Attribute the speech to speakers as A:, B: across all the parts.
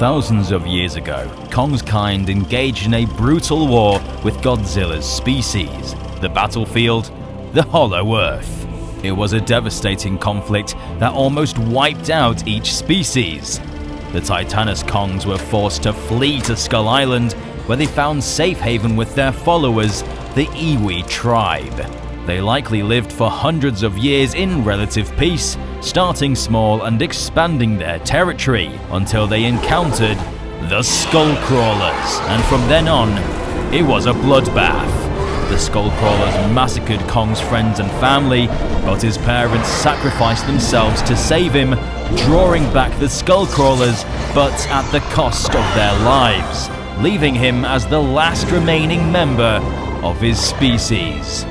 A: Thousands of years ago, Kong's kind engaged in a brutal war with Godzilla's species. The battlefield? The Hollow Earth. It was a devastating conflict that almost wiped out each species. The Titanous Kongs were forced to flee to Skull Island, where they found safe haven with their followers, the Iwi tribe. They likely lived for hundreds of years in relative peace, starting small and expanding their territory until they encountered the Skull Crawlers, and from then on, it was a bloodbath. The Skull Crawlers massacred Kong's friends and family, but his parents sacrificed themselves to save him, drawing back the Skull Crawlers, but at the cost of their lives, leaving him as the last remaining member of his species.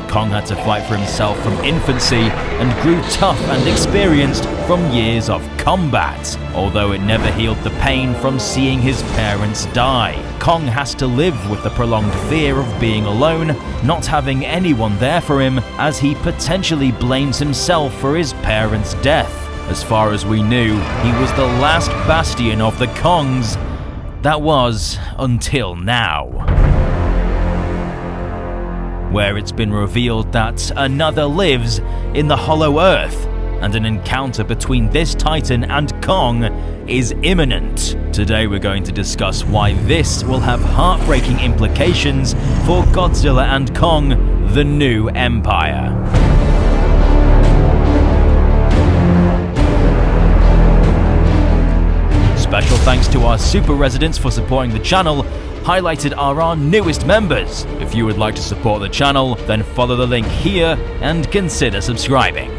A: Kong had to fight for himself from infancy and grew tough and experienced from years of combat. Although it never healed the pain from seeing his parents die, Kong has to live with the prolonged fear of being alone, not having anyone there for him, as he potentially blames himself for his parents' death. As far as we knew, he was the last bastion of the Kongs. That was until now, where it's been revealed that another lives in the Hollow Earth, and an encounter between this Titan and Kong is imminent. Today we're going to discuss why this will have heartbreaking implications for Godzilla and Kong, the New Empire. Special thanks to our super residents for supporting the channel. Highlighted are our newest members. If you would like to support the channel, then follow the link here and consider subscribing.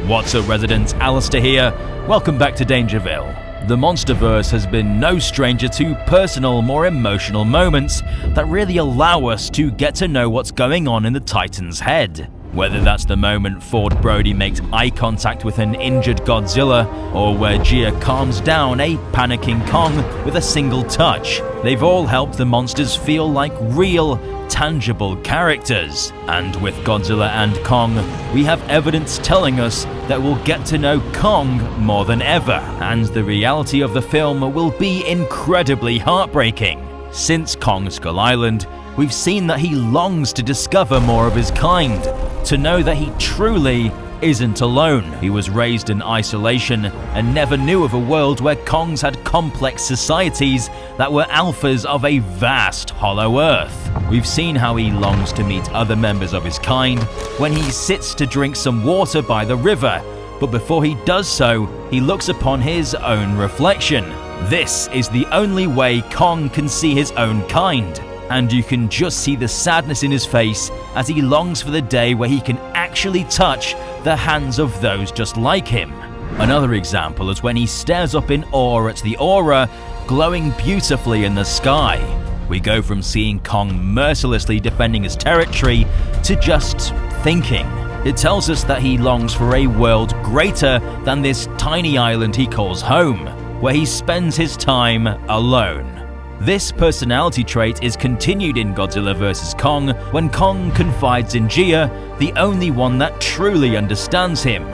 A: What's up, residents? Alistair here. Welcome back to Dangerville. The Monsterverse has been no stranger to personal, more emotional moments that really allow us to get to know what's going on in the Titan's head. Whether that's the moment Ford Brody makes eye contact with an injured Godzilla, or where Gia calms down a panicking Kong with a single touch, they've all helped the monsters feel like real, tangible characters. And with Godzilla and Kong, we have evidence telling us that we'll get to know Kong more than ever, and the reality of the film will be incredibly heartbreaking. Since Kong Skull Island, we've seen that he longs to discover more of his kind, to know that he truly isn't alone. He was raised in isolation and never knew of a world where Kongs had complex societies that were alphas of a vast Hollow Earth. We've seen how he longs to meet other members of his kind when he sits to drink some water by the river, but before he does so, he looks upon his own reflection. This is the only way Kong can see his own kind, and you can just see the sadness in his face as he longs for the day where he can actually touch the hands of those just like him. Another example is when he stares up in awe at the aura glowing beautifully in the sky. We go from seeing Kong mercilessly defending his territory to just thinking. It tells us that he longs for a world greater than this tiny island he calls home, where he spends his time alone. This personality trait is continued in Godzilla vs. Kong when Kong confides in Gia, the only one that truly understands him.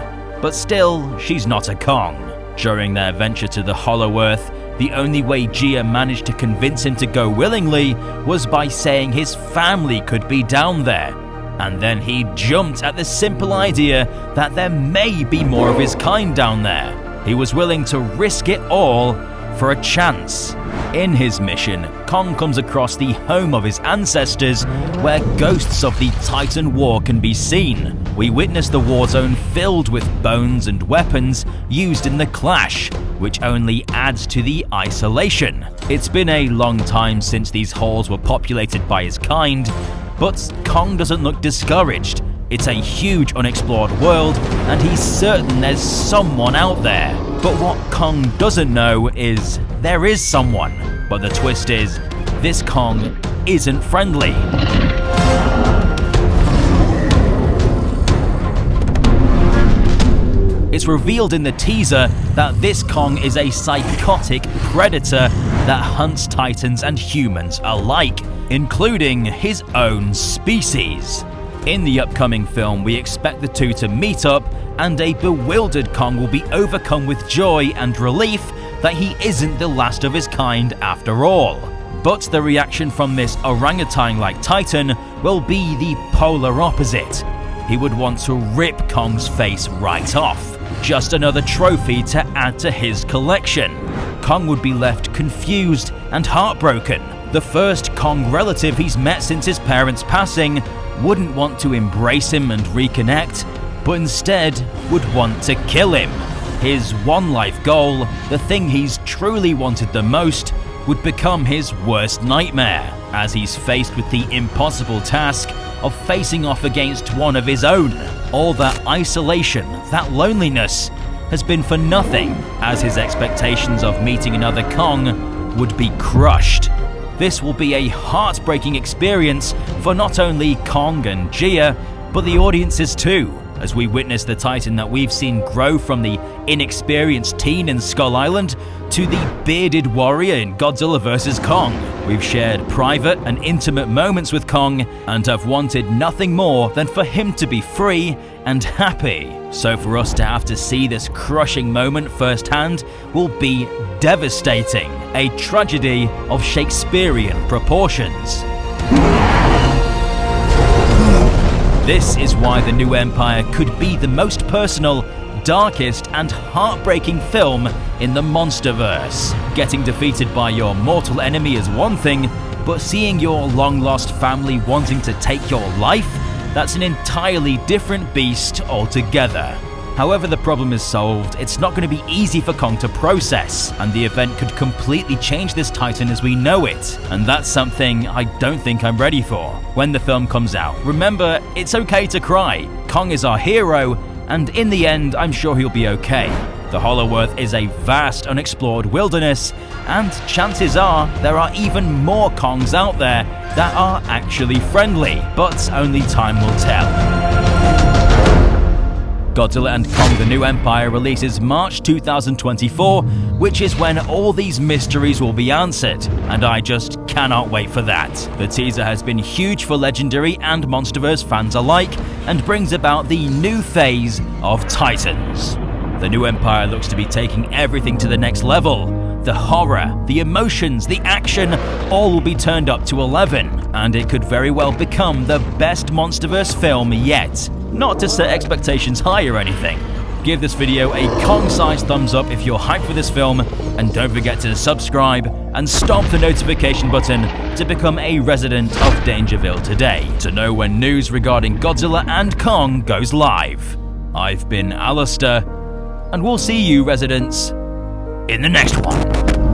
A: But still, she's not a Kong. During their venture to the Hollow Earth, the only way Gia managed to convince him to go willingly was by saying his family could be down there. And then he jumped at the simple idea that there may be more of his kind down there. He was willing to risk it all for a chance. In his mission, Kong comes across the home of his ancestors, where ghosts of the Titan War can be seen. We witness the war zone filled with bones and weapons used in the clash, which only adds to the isolation. It's been a long time since these halls were populated by his kind, but Kong doesn't look discouraged. It's a huge unexplored world, and he's certain there's someone out there. But what Kong doesn't know is there is someone. But the twist is, this Kong isn't friendly. It's revealed in the teaser that this Kong is a psychotic predator that hunts Titans and humans alike, including his own species. In the upcoming film, we expect the two to meet up, and a bewildered Kong will be overcome with joy and relief that he isn't the last of his kind after all. But the reaction from this orangutan-like titan will be the polar opposite. He would want to rip Kong's face right off. Just another trophy to add to his collection. Kong would be left confused and heartbroken. The first Kong relative he's met since his parents' passing wouldn't want to embrace him and reconnect, but instead would want to kill him. His one life goal, the thing he's truly wanted the most, would become his worst nightmare, as he's faced with the impossible task of facing off against one of his own. All that isolation, that loneliness, has been for nothing, as his expectations of meeting another Kong would be crushed. This will be a heartbreaking experience for not only Kong and Gia, but the audiences too, as we witness the Titan that we've seen grow from the inexperienced teen in Skull Island to the bearded warrior in Godzilla vs. Kong. We've shared private and intimate moments with Kong and have wanted nothing more than for him to be free and happy. So for us to have to see this crushing moment firsthand will be devastating, a tragedy of Shakespearean proportions. This is why The New Empire could be the most personal, darkest and heartbreaking film in the Monsterverse. Getting defeated by your mortal enemy is one thing, but seeing your long-lost family wanting to take your life, that's an entirely different beast altogether. However the problem is solved, it's not going to be easy for Kong to process, and the event could completely change this Titan as we know it, and that's something I don't think I'm ready for. When the film comes out, remember, it's okay to cry. Kong is our hero, and in the end, I'm sure he'll be okay. The Hollow Earth is a vast, unexplored wilderness, and chances are there are even more Kongs out there that are actually friendly, but only time will tell. Godzilla X Kong: The New Empire releases March 2024, which is when all these mysteries will be answered, and I just cannot wait for that. The teaser has been huge for Legendary and Monsterverse fans alike, and brings about the new phase of Titans. The New Empire looks to be taking everything to the next level. The horror, the emotions, the action, all will be turned up to 11, and it could very well become the best Monsterverse film yet. Not to set expectations high or anything. Give this video a Kong-sized thumbs up if you're hyped for this film, and don't forget to subscribe and stomp the notification button to become a resident of Dangerville today, to know when news regarding Godzilla and Kong goes live. I've been Alistair, and we'll see you residents in the next one.